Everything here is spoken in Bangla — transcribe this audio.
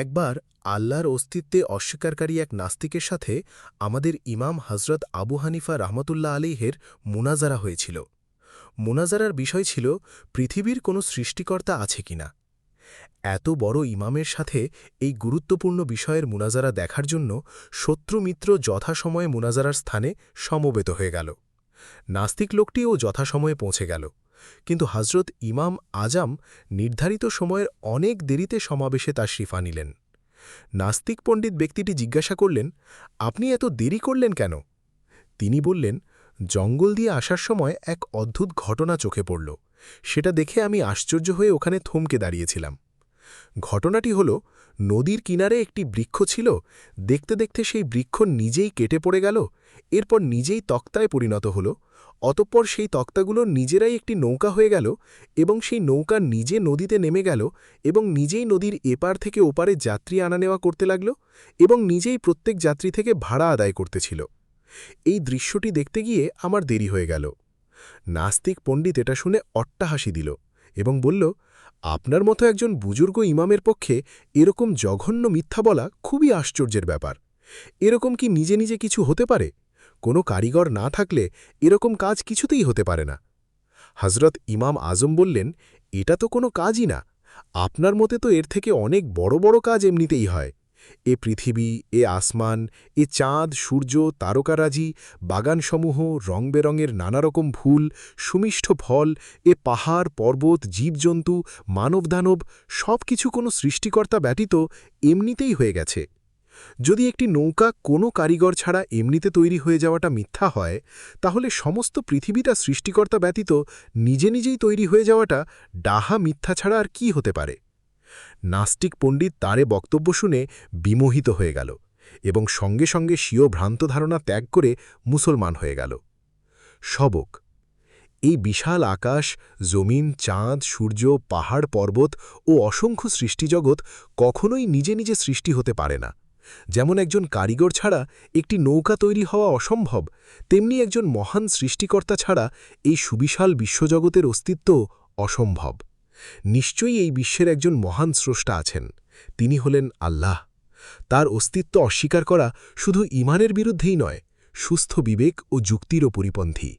একবার আল্লাহর অস্তিত্বে অস্বীকারী এক নাস্তিকের সাথে আমাদের ইমাম হজরত আবু হানিফা রহমতুল্লাহ আলিহের মুনাজারা হয়েছিল। মুনাজারার বিষয় ছিল পৃথিবীর কোনো সৃষ্টিকর্তা আছে কিনা। এত বড় ইমামের সাথে এই গুরুত্বপূর্ণ বিষয়ের মুনাজারা দেখার জন্য শত্রুমিত্র যথাসময়ে মুনাজারার স্থানে সমবেত হয়ে গেল। নাস্তিক লোকটিও যথাসময়ে পৌঁছে গেল, কিন্তু হজরত ইমাম আজম নির্ধারিত সময়ের অনেক দেরিতে সমাবেশে তাশরিফ আনিলেন। নাস্তিক পণ্ডিত ব্যক্তিটি জিজ্ঞাসা করলেন, আপনি এত দেরি করলেন কেন? তিনি বললেন, জঙ্গল দিয়ে আসার সময় এক অদ্ভুত ঘটনা চোখে পড়ল। সেটা দেখে আমি আশ্চর্য হয়ে ওখানে থমকে দাঁড়িয়েছিলাম। ঘটনাটি হল, নদীর কিনারে একটি বৃক্ষ ছিল। দেখতে দেখতে সেই বৃক্ষ নিজেই কেটে পড়ে গেল, এরপর নিজেই তক্তায় পরিণত হল। অতঃপর সেই তক্তাগুলো নিজেরাই একটি নৌকা হয়ে গেল এবং সেই নৌকা নিজে নদীতে নেমে গেল এবং নিজেই নদীর এপার থেকে ওপারে যাত্রী আনা নেওয়া করতে লাগল এবং নিজেই প্রত্যেক যাত্রী থেকে ভাড়া আদায় করতেছিল। এই দৃশ্যটি দেখতে গিয়ে আমার দেরি হয়ে গেল। নাস্তিক পণ্ডিত এটা শুনে অট্টহাসি দিল এবং বলল, আপনার মতো একজন বুজুর্গ ইমামের পক্ষে এরকম জঘন্য মিথ্যা বলা খুবই আশ্চর্যের ব্যাপার। এরকম কি নিজে নিজে কিছু হতে পারে? কোনো কারিগর না থাকলে এরকম কাজ কিছুতেই হতে পারে না। হজরত ইমাম আজম বললেন, এটা তো কোনো কাজই না। আপনার মতে তো এর থেকে অনেক বড় বড় কাজ এমনিতেই হয়। এ পৃথিবী, এ আসমান, এ চাঁদ, সূর্য, তারকারাজি, বাগানসমূহ, রং বেরঙের নানারকম ফুল, সুমিষ্ঠ ফল, এ পাহাড়, পর্বত, জীবজন্তু, মানবদানব, সব কিছু কোনো সৃষ্টিকর্তা ব্যতীত এমনিতেই হয়ে গেছে। যদি একটি নৌকা কোনো কারিগর ছাড়া এমনিতে তৈরি হয়ে যাওয়াটা মিথ্যা হয়, তাহলে সমস্ত পৃথিবীটা সৃষ্টিকর্তা ব্যতীত নিজে নিজেই তৈরি হয়ে যাওয়াটা ডাহা মিথ্যা ছাড়া আর কি হতে পারে? নাস্তিক পণ্ডিত তারে বক্তব্য শুনে বিমোহিত হয়ে গেল এবং সঙ্গে সঙ্গে স্বীয় ভ্রান্ত ধারণা ত্যাগ করে মুসলমান হয়ে গেল। সবক: এই বিশাল আকাশ, জমিন, চাঁদ, সূর্য, পাহাড়, পর্বত ও অসংখ্য সৃষ্টিজগৎ কখনোই নিজে নিজে সৃষ্টি হতে পারে না। যেমন একজন কারিগর ছাড়া একটি নৌকা তৈরি হওয়া অসম্ভব, তেমনি একজন মহান সৃষ্টিকর্তা ছাড়া এই সুবিশাল বিশ্বজগতের অস্তিত্ব অসম্ভব। নিশ্চয়ই এই বিশ্বের একজন মহান স্রষ্টা আছেন, তিনি হলেন আল্লাহ। তার অস্তিত্ব অস্বীকার করা শুধু ঈমানের বিরুদ্ধেই নয়, সুস্থ বিবেক ও যুক্তিরও পরিপন্থী।